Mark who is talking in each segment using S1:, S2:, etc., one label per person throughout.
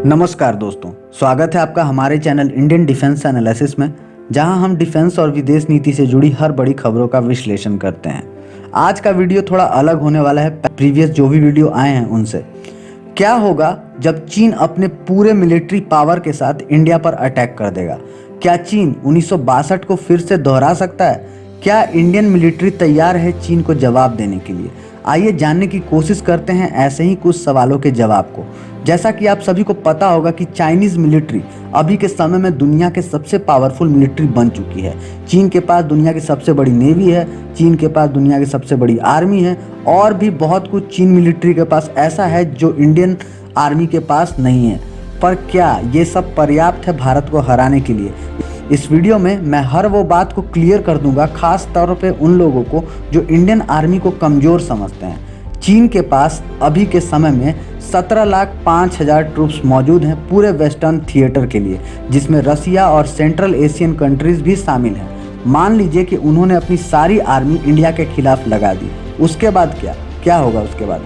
S1: नमस्कार दोस्तों, स्वागत है आपका हमारे चैनल इंडियन डिफेंस एनालिसिस में, जहां हम डिफेंस और विदेश नीति से जुड़ी हर बड़ी खबरों का विश्लेषण करते हैं। आज का वीडियो थोड़ा अलग होने वाला है प्रीवियस जो भी वीडियो आए हैं उनसे। क्या होगा जब चीन अपने पूरे मिलिट्री पावर के साथ इंडिया पर अटैक कर देगा? क्या चीन 1962 को फिर से दोहरा सकता है? क्या इंडियन मिलिट्री तैयार है चीन को जवाब देने के लिए? आइए जानने की कोशिश करते हैं ऐसे ही कुछ सवालों के जवाब को। जैसा कि आप सभी को पता होगा कि चाइनीज़ मिलिट्री अभी के समय में दुनिया के सबसे पावरफुल मिलिट्री बन चुकी है। चीन के पास दुनिया की सबसे बड़ी नेवी है, चीन के पास दुनिया की सबसे बड़ी आर्मी है और भी बहुत कुछ चीन मिलिट्री के पास ऐसा है जो इंडियन आर्मी के पास नहीं है। पर क्या ये सब पर्याप्त है भारत को हराने के लिए? इस वीडियो में मैं हर वो बात को क्लियर कर दूंगा, खास तौर पे उन लोगों को जो इंडियन आर्मी को कमज़ोर समझते हैं। चीन के पास अभी के समय में 17,05,000 ट्रूप्स मौजूद हैं पूरे वेस्टर्न थिएटर के लिए, जिसमें रसिया और सेंट्रल एशियन कंट्रीज़ भी शामिल हैं। मान लीजिए कि उन्होंने अपनी सारी आर्मी इंडिया के खिलाफ लगा दी, उसके बाद क्या होगा? उसके बाद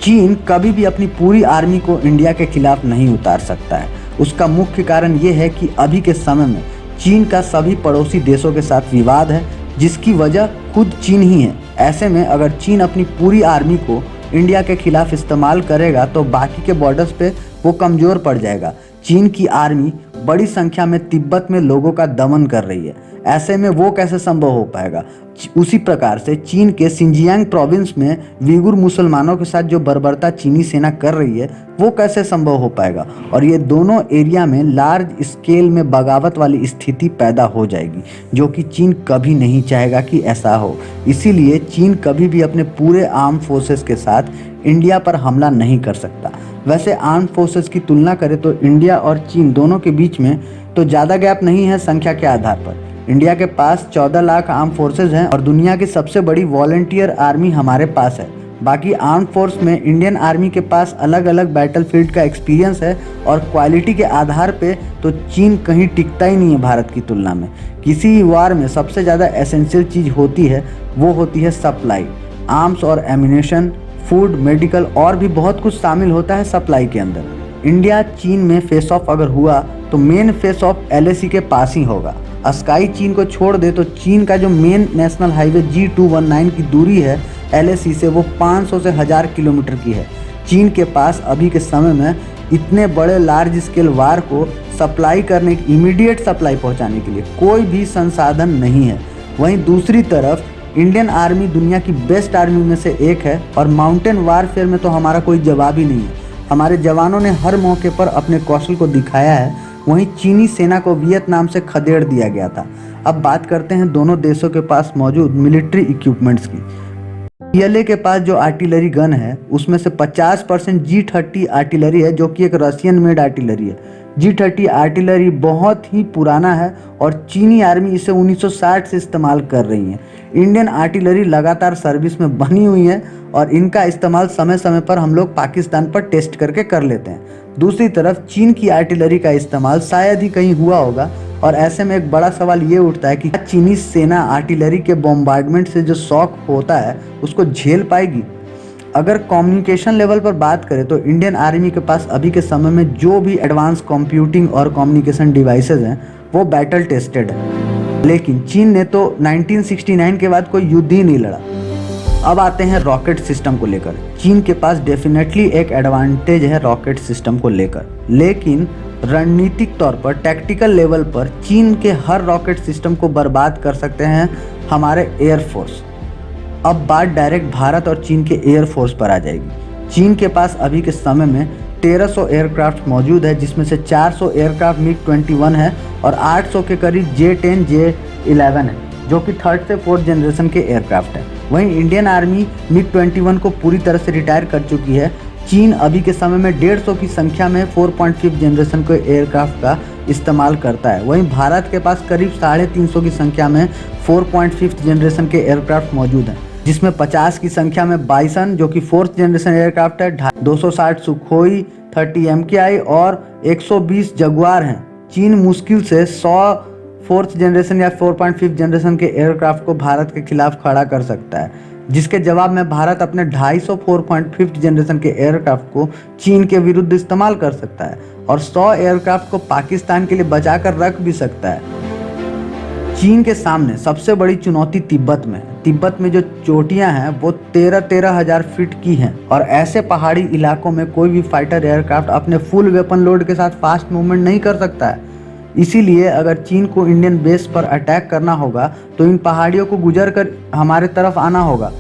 S1: चीन कभी भी अपनी पूरी आर्मी को इंडिया के खिलाफ नहीं उतार सकता है। उसका मुख्य कारण ये है कि अभी के समय में चीन का सभी पड़ोसी देशों के साथ विवाद है, जिसकी वजह खुद चीन ही है। ऐसे में अगर चीन अपनी पूरी आर्मी को इंडिया के खिलाफ इस्तेमाल करेगा तो बाकी के बॉर्डर्स पे वो कमज़ोर पड़ जाएगा। चीन की आर्मी बड़ी संख्या में तिब्बत में लोगों का दमन कर रही है, ऐसे में वो कैसे संभव हो पाएगा? उसी प्रकार से चीन के सिंजियांग प्रोविंस में विगुर मुसलमानों के साथ जो बर्बरता चीनी सेना कर रही है वो कैसे संभव हो पाएगा? और ये दोनों एरिया में लार्ज स्केल में बगावत वाली स्थिति पैदा हो जाएगी, जो कि चीन कभी नहीं चाहेगा कि ऐसा हो। इसीलिए चीन कभी भी अपने पूरे आर्म फोर्सेस के साथ इंडिया पर हमला नहीं कर सकता। वैसे आर्म फोर्सेस की तुलना करें तो इंडिया और चीन दोनों के बीच में तो ज़्यादा गैप नहीं है संख्या के आधार पर। इंडिया के पास 14 लाख आर्म फोर्सेस हैं और दुनिया की सबसे बड़ी वॉलंटियर आर्मी हमारे पास है। बाकी आर्म फोर्स में इंडियन आर्मी के पास अलग अलग बैटलफील्ड का एक्सपीरियंस है और क्वालिटी के आधार पे तो चीन कहीं टिकता ही नहीं है भारत की तुलना में। किसी वार में सबसे ज़्यादा एसेंशियल चीज़ होती है वो होती है सप्लाई। आर्म्स और एम्यूनेशन, फूड, मेडिकल और भी बहुत कुछ शामिल होता है सप्लाई के अंदर। इंडिया चीन में फेस ऑफ अगर हुआ तो मेन फेस ऑफ LAC के पास ही होगा। स्काई चीन को छोड़ दे तो चीन का जो मेन नेशनल हाईवे G219 की दूरी है LAC से वो 500 से 1000 किलोमीटर की है। चीन के पास अभी के समय में इतने बड़े लार्ज स्केल वार को सप्लाई करने, इमीडिएट सप्लाई पहुंचाने के लिए कोई भी संसाधन नहीं है। वहीं दूसरी तरफ इंडियन आर्मी दुनिया की बेस्ट आर्मी में से एक है और माउंटेन वारफेयर में तो हमारा कोई जवाब ही नहीं है। हमारे जवानों ने हर मौके पर अपने कौशल को दिखाया है। वहीं चीनी सेना को वियतनाम से खदेड़ दिया गया था। अब बात करते हैं दोनों देशों के पास मौजूद मिलिट्री इक्विपमेंट्स की। PLA के पास जो आर्टिलरी गन है उसमें से 50% G30 आर्टिलरी है, जो कि एक रशियन मेड आर्टिलरी है। G30 आर्टिलरी बहुत ही पुराना है और चीनी आर्मी इसे 1960 से इस्तेमाल कर रही है। इंडियन आर्टिलरी लगातार सर्विस में बनी हुई है और इनका इस्तेमाल समय समय पर हम लोग पाकिस्तान पर टेस्ट करके कर लेते हैं। दूसरी तरफ चीन की आर्टिलरी का इस्तेमाल शायद ही कहीं हुआ होगा और ऐसे में एक बड़ा सवाल ये उठता है कि चीनी सेना आर्टिलरी के बॉम्बार्डमेंट से जो शॉक होता है उसको झेल पाएगी? अगर कम्युनिकेशन लेवल पर बात करें तो इंडियन आर्मी के पास अभी के समय में जो भी एडवांस कंप्यूटिंग और कम्युनिकेशन डिवाइसेज हैं वो बैटल टेस्टेड है, लेकिन चीन ने तो 1969 के बाद कोई युद्ध ही नहीं लड़ा। अब आते हैं रॉकेट सिस्टम को लेकर। चीन के पास डेफिनेटली एक एडवांटेज है रॉकेट सिस्टम को लेकर, लेकिन रणनीतिक तौर पर, टैक्टिकल लेवल पर चीन के हर रॉकेट सिस्टम को बर्बाद कर सकते हैं हमारे एयरफोर्स। अब बात डायरेक्ट भारत और चीन के एयरफोर्स पर आ जाएगी। चीन के पास अभी के समय में 1300 एयरक्राफ्ट मौजूद है, जिसमें से 400 एयरक्राफ्ट MiG-21 है और 800 के करीब J-10, J-11 है, जो कि 3rd से 4th जनरेशन के एयरक्राफ्ट है। वहीं इंडियन आर्मी MiG-21 को पूरी तरह से रिटायर कर चुकी है। चीन अभी के समय में 150 की संख्या में 4.5 जनरेशन के एयरक्राफ्ट का इस्तेमाल करता है। वहीं भारत के पास करीब 350 की संख्या में 4.5 जनरेशन के एयरक्राफ्ट मौजूद हैं, जिसमें 50 की संख्या में बाइसन जो कि 4th जनरेशन एयरक्राफ्ट है, 260 सुखोई, 30 MKI और 120 जगुआर हैं। चीन मुश्किल से 100 4th जनरेशन या 4.5 जनरेशन के एयरक्राफ्ट को भारत के खिलाफ खड़ा कर सकता है। जिसके जवाब में भारत अपने 250 4.5 जनरेशन के एयरक्राफ्ट को चीन के विरुद्ध इस्तेमाल कर सकता है और 100 एयरक्राफ्ट को पाकिस्तान के लिए बचा कर रख भी सकता है। चीन के सामने सबसे बड़ी चुनौती तिब्बत में है। तिब्बत में जो चोटियां हैं वो 13 हजार फीट की हैं और ऐसे पहाड़ी इलाकों में कोई भी फाइटर एयरक्राफ्ट अपने फुल वेपन लोड के साथ फास्ट मूवमेंट नहीं कर सकता है। इसीलिए अगर चीन को इंडियन बेस पर अटैक करना होगा तो इन पहाड़ियों को गुजर कर हमारे तरफ आना होगा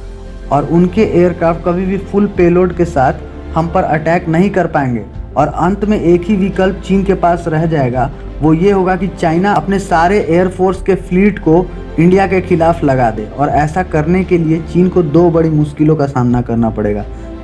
S1: और उनके एयरक्राफ्ट कभी भी फुल पेलोड के साथ हम पर अटैक नहीं कर पाएंगे। और अंत में एक ही विकल्प चीन के पास रह जाएगा, वो ये होगा कि चाइना अपने सारे एयरफोर्स के फ्लीट को इंडिया के खिलाफ लगा दे। और ऐसा करने के लिए चीन को 2 बड़ी मुश्किलों का सामना करना पड़ेगा।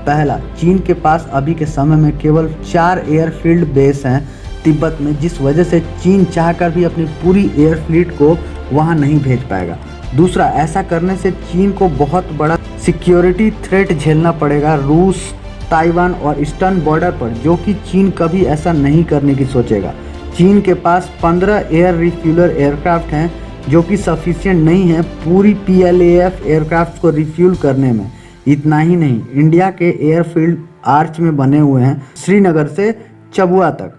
S1: पहला, चीन के पास अभी के समय में केवल 4 एयरफील्ड बेस हैं तिब्बत में, जिस वजह से चीन चाहकर भी अपनी पूरी एयर फ्लीट को वहां नहीं भेज पाएगा। दूसरा, ऐसा करने से चीन को बहुत बड़ा सिक्योरिटी थ्रेट झेलना पड़ेगा रूस, ताइवान और ईस्टर्न बॉर्डर पर, जो कि चीन कभी ऐसा नहीं करने की सोचेगा। चीन के पास 15 एयर रिफ्यूलर एयरक्राफ्ट हैं जो कि सफिशिएंट नहीं है पूरी PLAF एयरक्राफ्ट को रिफ्यूल करने में। इतना ही नहीं, इंडिया के एयरफील्ड आर्च में बने हुए हैं श्रीनगर से चबुआ तक।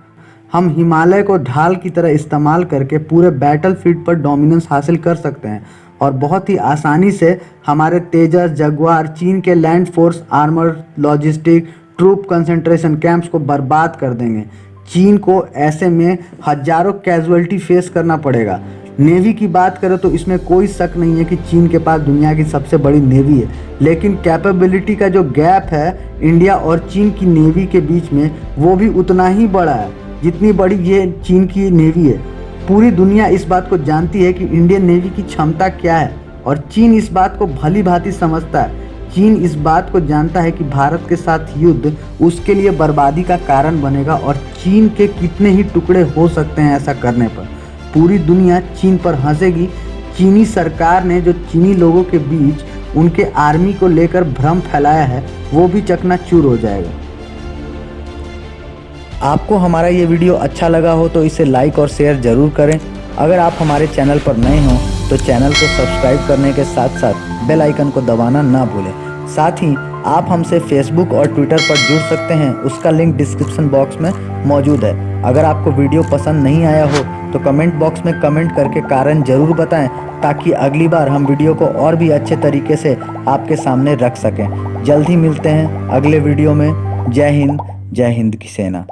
S1: हम हिमालय को ढाल की तरह इस्तेमाल करके पूरे बैटलफील्ड पर डोमिनेंस हासिल कर सकते हैं और बहुत ही आसानी से हमारे तेजस, जगुआर चीन के land force, armour, logistic, troop concentration camps को बर्बाद कर देंगे। चीन को ऐसे में हजारों कैजुअलिटी फेस करना पड़ेगा। नेवी की बात करें तो इसमें कोई शक नहीं है कि चीन के पास दुनिया की सबसे बड़ी नेवी है, लेकिन कैपेबिलिटी का जो गैप है इंडिया और चीन की नेवी के बीच में, वो भी उतना ही बड़ा है जितनी बड़ी ये चीन की नेवी है। पूरी दुनिया इस बात को जानती है कि इंडियन नेवी की क्षमता क्या है और चीन इस बात को भली भांति समझता है। चीन इस बात को जानता है कि भारत के साथ युद्ध उसके लिए बर्बादी का कारण बनेगा और चीन के कितने ही टुकड़े हो सकते हैं ऐसा करने पर। पूरी दुनिया चीन पर हंसेगी। चीनी सरकार ने जो चीनी लोगों के बीच उनके आर्मी को लेकर भ्रम फैलाया है, वो भी चकनाचूर हो जाएगा। आपको हमारा ये वीडियो अच्छा लगा हो तो इसे लाइक और शेयर ज़रूर करें। अगर आप हमारे चैनल पर नए हों तो चैनल को सब्सक्राइब करने के साथ साथ बेल आइकन को दबाना ना भूलें। साथ ही आप हमसे फेसबुक और ट्विटर पर जुड़ सकते हैं, उसका लिंक डिस्क्रिप्शन बॉक्स में मौजूद है। अगर आपको वीडियो पसंद नहीं आया हो तो कमेंट बॉक्स में कमेंट करके कारण ज़रूर बताएं, ताकि अगली बार हम वीडियो को और भी अच्छे तरीके से आपके सामने रख सकें। जल्द ही मिलते हैं अगले वीडियो में। जय हिंद की सेना।